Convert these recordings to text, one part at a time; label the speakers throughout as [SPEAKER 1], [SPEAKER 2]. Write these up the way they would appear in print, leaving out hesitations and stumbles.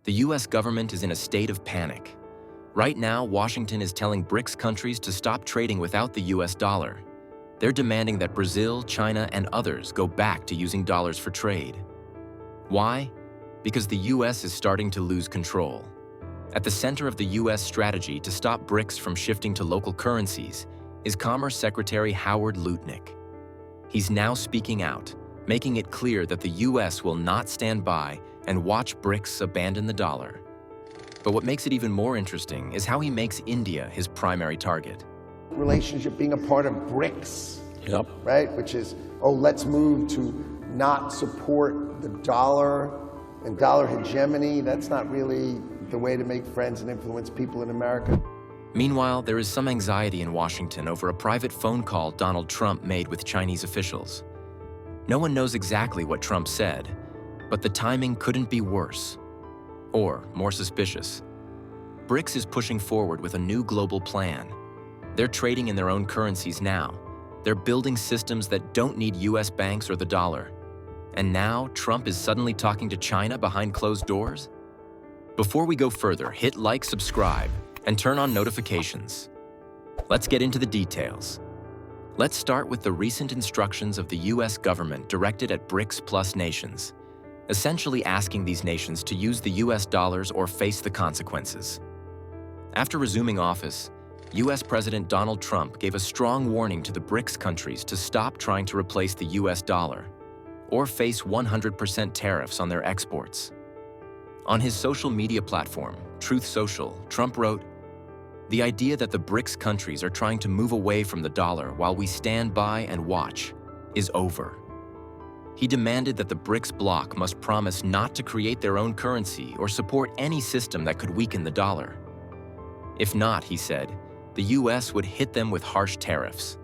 [SPEAKER 1] The US government is in a state of panic. Right now, Washington is telling BRICS countries to stop trading without the US dollar. They're demanding that Brazil, China, and others go back to using dollars for trade. Why? Because the US is starting to lose control. At the center of the US strategy to stop BRICS from shifting to local currencies is Commerce Secretary Howard Lutnick. He's now speaking out, making it clear that the US will not stand by and watch BRICS abandon the dollar. But what makes it even more interesting is how he makes India his primary target.
[SPEAKER 2] Relationship being a part of BRICS,
[SPEAKER 3] Yep.
[SPEAKER 2] right? Which is, oh, let's move to not support the dollar and dollar hegemony. That's not really the way to make friends and influence people in America.
[SPEAKER 1] Meanwhile, there is some anxiety in Washington over a private phone call Donald Trump made with Chinese officials. No one knows exactly what Trump said, but the timing couldn't be worse. Or more suspicious. BRICS is pushing forward with a new global plan. They're trading in their own currencies now. They're building systems that don't need US banks or the dollar. And now Trump is suddenly talking to China behind closed doors? Before we go further, hit like, subscribe, and turn on notifications. Let's get into the details. Let's start with the recent instructions of the US government directed at BRICS Plus nations, essentially asking these nations to use the US dollars or face the consequences. After resuming office, US President Donald Trump gave a strong warning to the BRICS countries to stop trying to replace the US dollar or face 100% tariffs on their exports. On his social media platform, Truth Social, Trump wrote, "The idea that the BRICS countries are trying to move away from the dollar while we stand by and watch is over." He demanded that the BRICS bloc must promise not to create their own currency or support any system that could weaken the dollar. If not, he said, the US would hit them with harsh tariffs.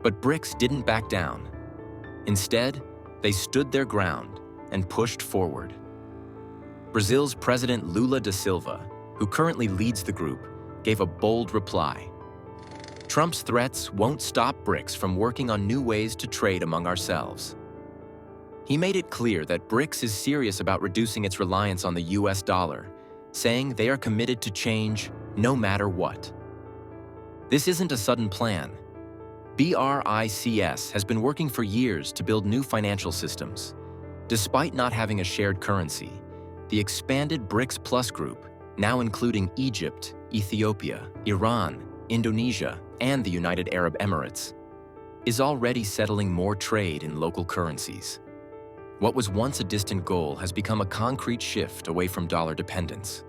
[SPEAKER 1] But BRICS didn't back down. Instead, they stood their ground and pushed forward. Brazil's President Lula da Silva, who currently leads the group, gave a bold reply. Trump's threats won't stop BRICS from working on new ways to trade among ourselves. He made it clear that BRICS is serious about reducing its reliance on the US dollar, saying they are committed to change no matter what. This isn't a sudden plan. BRICS has been working for years to build new financial systems. Despite not having a shared currency, the expanded BRICS Plus group, now including Egypt, Ethiopia, Iran, Indonesia, and the United Arab Emirates, is already settling more trade in local currencies. What was once a distant goal has become a concrete shift away from dollar dependence.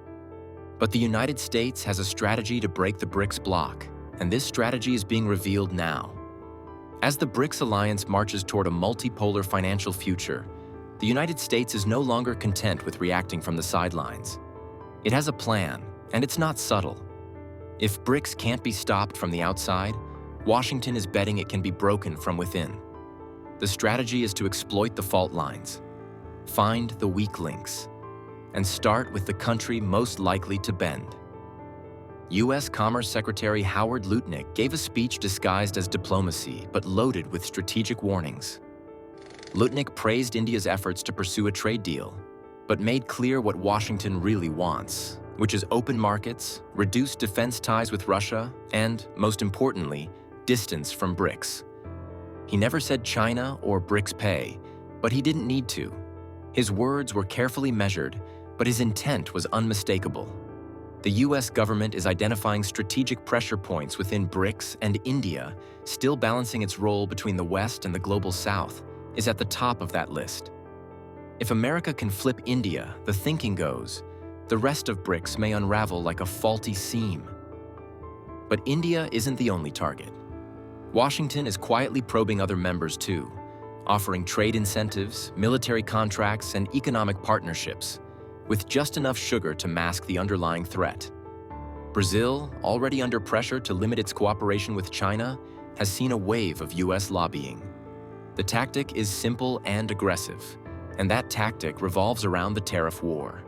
[SPEAKER 1] But the United States has a strategy to break the BRICS bloc, and this strategy is being revealed now. As the BRICS alliance marches toward a multipolar financial future, the United States is no longer content with reacting from the sidelines. It has a plan, and it's not subtle. If BRICS can't be stopped from the outside, Washington is betting it can be broken from within. The strategy is to exploit the fault lines, find the weak links, and start with the country most likely to bend. US Commerce Secretary Howard Lutnick gave a speech disguised as diplomacy but loaded with strategic warnings. Lutnick praised India's efforts to pursue a trade deal, but made clear what Washington really wants, which is open markets, reduced defense ties with Russia, and, most importantly, distance from BRICS. He never said China or BRICS pay, but he didn't need to. His words were carefully measured, but his intent was unmistakable. The US government is identifying strategic pressure points within BRICS, and India, still balancing its role between the West and the global South, is at the top of that list. If America can flip India, the thinking goes, the rest of BRICS may unravel like a faulty seam. But India isn't the only target. Washington is quietly probing other members too, offering trade incentives, military contracts, and economic partnerships, with just enough sugar to mask the underlying threat. Brazil, already under pressure to limit its cooperation with China, has seen a wave of US lobbying. The tactic is simple and aggressive, and that tactic revolves around the tariff war.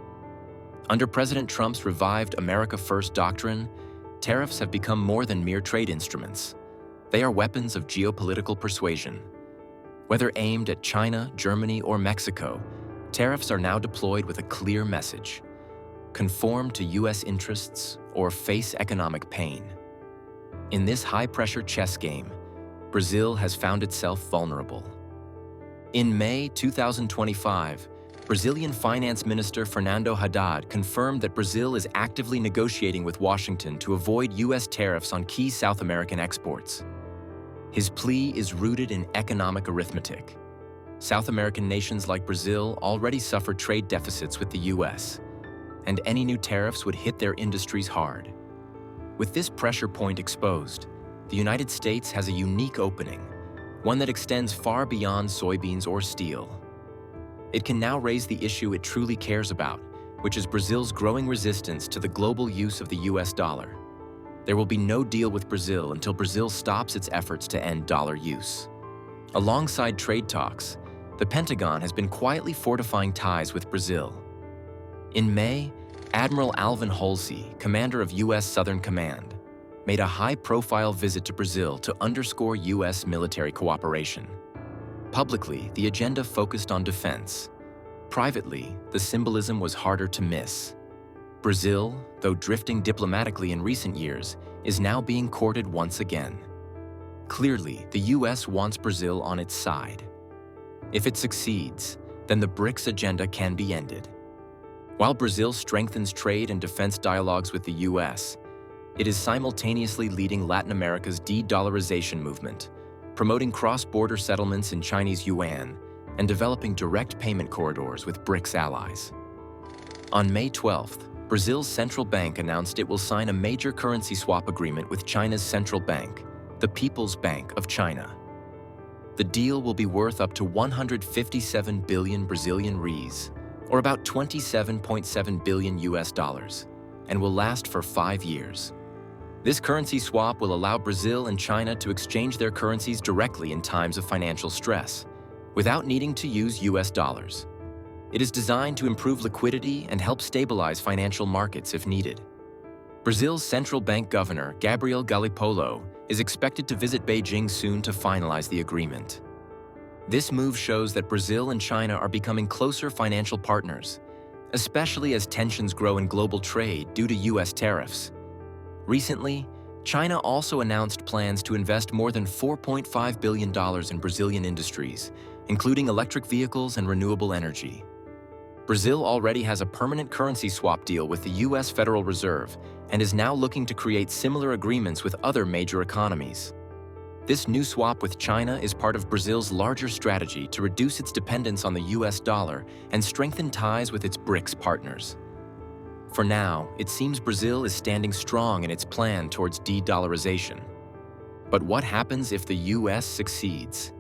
[SPEAKER 1] Under President Trump's revived America First doctrine, tariffs have become more than mere trade instruments. They are weapons of geopolitical persuasion. Whether aimed at China, Germany, or Mexico, tariffs are now deployed with a clear message. conform to U.S. interests, or face economic pain. In this high-pressure chess game, Brazil has found itself vulnerable. In May 2025, Brazilian Finance Minister Fernando Haddad confirmed that Brazil is actively negotiating with Washington to avoid U.S. tariffs on key South American exports. His plea is rooted in economic arithmetic. South American nations like Brazil already suffer trade deficits with the U.S., and any new tariffs would hit their industries hard. With this pressure point exposed, the United States has a unique opening, one that extends far beyond soybeans or steel. It can now raise the issue it truly cares about, which is Brazil's growing resistance to the global use of the US dollar. There will be no deal with Brazil until Brazil stops its efforts to end dollar use. Alongside trade talks, the Pentagon has been quietly fortifying ties with Brazil. In May, Admiral Alvin Holsey, commander of U.S. Southern Command, made a high-profile visit to Brazil to underscore U.S. military cooperation. Publicly, the agenda focused on defense. Privately, the symbolism was harder to miss. Brazil, though drifting diplomatically in recent years, is now being courted once again. Clearly, the U.S. wants Brazil on its side. If it succeeds, then the BRICS agenda can be ended. While Brazil strengthens trade and defense dialogues with the U.S., it is simultaneously leading Latin America's de-dollarization movement, promoting cross-border settlements in Chinese yuan, and developing direct payment corridors with BRICS allies. On May 12th, Brazil's central bank announced it will sign a major currency swap agreement with China's central bank, the People's Bank of China. The deal will be worth up to 157 billion Brazilian reais, or about 27.7 billion US dollars, and will last for 5 years. This currency swap will allow Brazil and China to exchange their currencies directly in times of financial stress, without needing to use US dollars. It is designed to improve liquidity and help stabilize financial markets if needed. Brazil's central bank governor, Gabriel Galípolo, is expected to visit Beijing soon to finalize the agreement. This move shows that Brazil and China are becoming closer financial partners, especially as tensions grow in global trade due to US tariffs. Recently, China also announced plans to invest more than $4.5 billion in Brazilian industries, including electric vehicles and renewable energy. Brazil already has a permanent currency swap deal with the US Federal Reserve and is now looking to create similar agreements with other major economies. This new swap with China is part of Brazil's larger strategy to reduce its dependence on the US dollar and strengthen ties with its BRICS partners. For now, it seems Brazil is standing strong in its plan towards de-dollarization. But what happens if the US succeeds?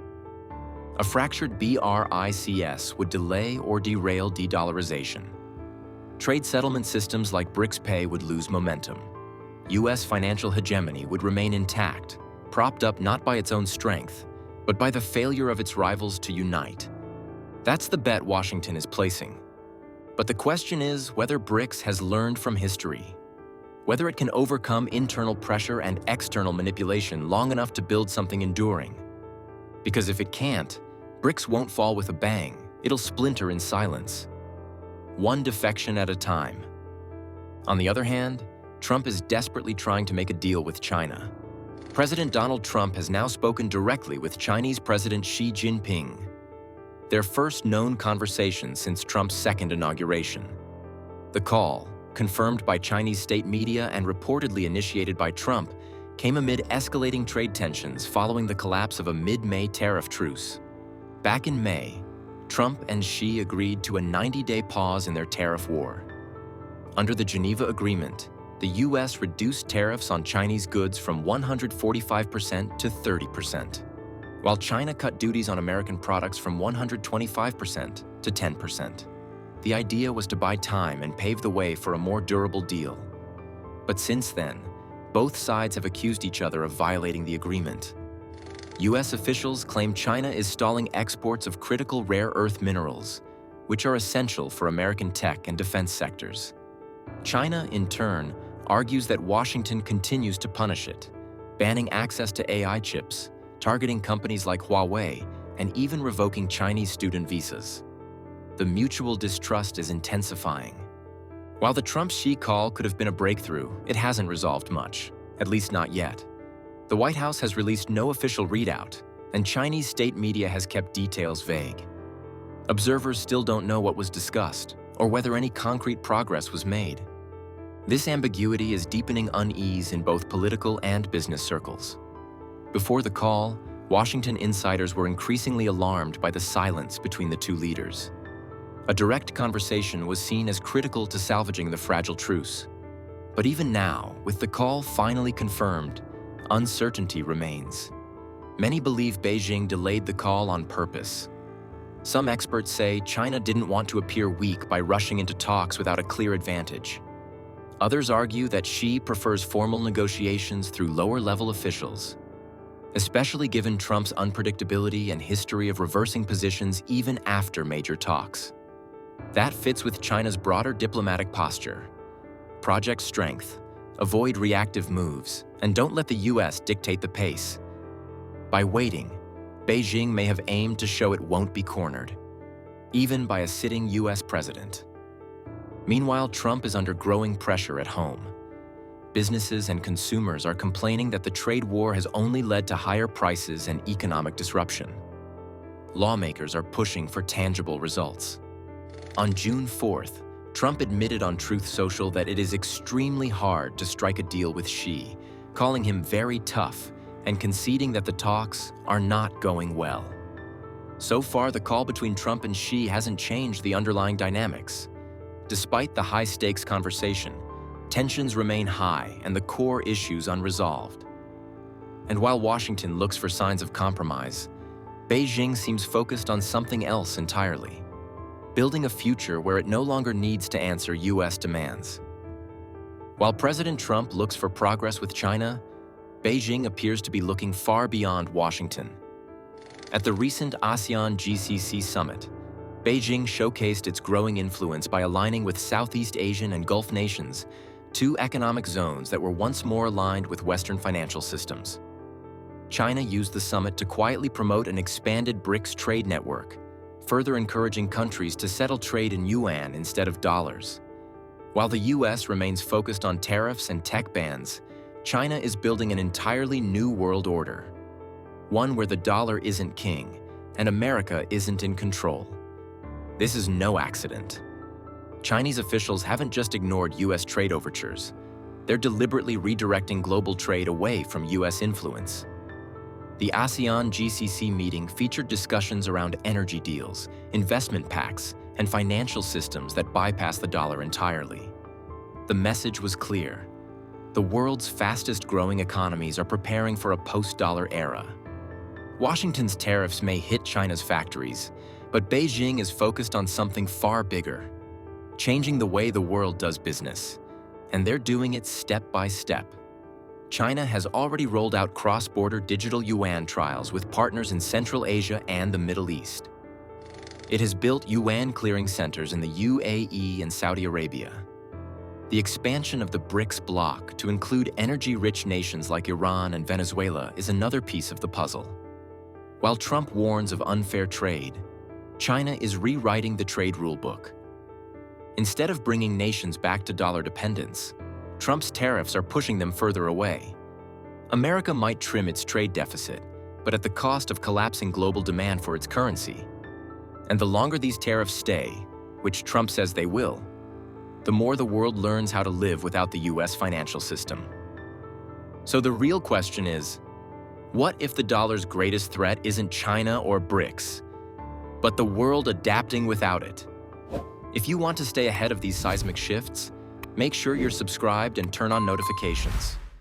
[SPEAKER 1] A fractured BRICS would delay or derail de-dollarization. Trade settlement systems like BRICS Pay would lose momentum. US financial hegemony would remain intact, propped up not by its own strength, but by the failure of its rivals to unite. That's the bet Washington is placing. But the question is whether BRICS has learned from history, whether it can overcome internal pressure and external manipulation long enough to build something enduring. Because if it can't, BRICS won't fall with a bang, it'll splinter in silence. One defection at a time. On the other hand, Trump is desperately trying to make a deal with China. President Donald Trump has now spoken directly with Chinese President Xi Jinping. Their first known conversation since Trump's second inauguration. The call, confirmed by Chinese state media and reportedly initiated by Trump, came amid escalating trade tensions following the collapse of a mid-May tariff truce. Back in May, Trump and Xi agreed to a 90-day pause in their tariff war. Under the Geneva Agreement, the U.S. reduced tariffs on Chinese goods from 145% to 30%, while China cut duties on American products from 125% to 10%. The idea was to buy time and pave the way for a more durable deal. But since then, both sides have accused each other of violating the agreement. U.S. officials claim China is stalling exports of critical rare earth minerals, which are essential for American tech and defense sectors. China, in turn, argues that Washington continues to punish it, banning access to AI chips, targeting companies like Huawei, and even revoking Chinese student visas. The mutual distrust is intensifying. While the Trump-Xi call could have been a breakthrough, it hasn't resolved much, at least not yet. The White House has released no official readout, and Chinese state media has kept details vague. Observers still don't know what was discussed or whether any concrete progress was made. This ambiguity is deepening unease in both political and business circles. Before the call, Washington insiders were increasingly alarmed by the silence between the two leaders. A direct conversation was seen as critical to salvaging the fragile truce. But even now, with the call finally confirmed, uncertainty remains. Many believe Beijing delayed the call on purpose. Some experts say China didn't want to appear weak by rushing into talks without a clear advantage. Others argue that Xi prefers formal negotiations through lower-level officials, especially given Trump's unpredictability and history of reversing positions even after major talks. That fits with China's broader diplomatic posture. Project strength, avoid reactive moves, and don't let the US dictate the pace. By waiting, Beijing may have aimed to show it won't be cornered, even by a sitting US president. Meanwhile, Trump is under growing pressure at home. Businesses and consumers are complaining that the trade war has only led to higher prices and economic disruption. Lawmakers are pushing for tangible results. On June 4th, Trump admitted on Truth Social that it is extremely hard to strike a deal with Xi, calling him very tough and conceding that the talks are not going well. So far, the call between Trump and Xi hasn't changed the underlying dynamics. Despite the high-stakes conversation, tensions remain high and the core issues unresolved. And while Washington looks for signs of compromise, Beijing seems focused on something else entirely, building a future where it no longer needs to answer US demands. While President Trump looks for progress with China, Beijing appears to be looking far beyond Washington. At the recent ASEAN-GCC summit, Beijing showcased its growing influence by aligning with Southeast Asian and Gulf nations, two economic zones that were once more aligned with Western financial systems. China used the summit to quietly promote an expanded BRICS trade network, further encouraging countries to settle trade in yuan instead of dollars. While the US remains focused on tariffs and tech bans, China is building an entirely new world order, one where the dollar isn't king and America isn't in control. This is no accident. Chinese officials haven't just ignored US trade overtures. They're deliberately redirecting global trade away from US influence. The ASEAN-GCC meeting featured discussions around energy deals, investment pacts, and financial systems that bypass the dollar entirely. The message was clear. The world's fastest-growing economies are preparing for a post-dollar era. Washington's tariffs may hit China's factories, but Beijing is focused on something far bigger, changing the way the world does business, and they're doing it step by step. China has already rolled out cross-border digital yuan trials with partners in Central Asia and the Middle East. It has built yuan clearing centers in the UAE and Saudi Arabia. The expansion of the BRICS bloc to include energy-rich nations like Iran and Venezuela is another piece of the puzzle. While Trump warns of unfair trade, China is rewriting the trade rulebook. Instead of bringing nations back to dollar dependence, Trump's tariffs are pushing them further away. America might trim its trade deficit, but at the cost of collapsing global demand for its currency. And the longer these tariffs stay, which Trump says they will, the more the world learns how to live without the US financial system. So the real question is, what if the dollar's greatest threat isn't China or BRICS, but the world adapting without it? If you want to stay ahead of these seismic shifts, make sure you're subscribed and turn on notifications.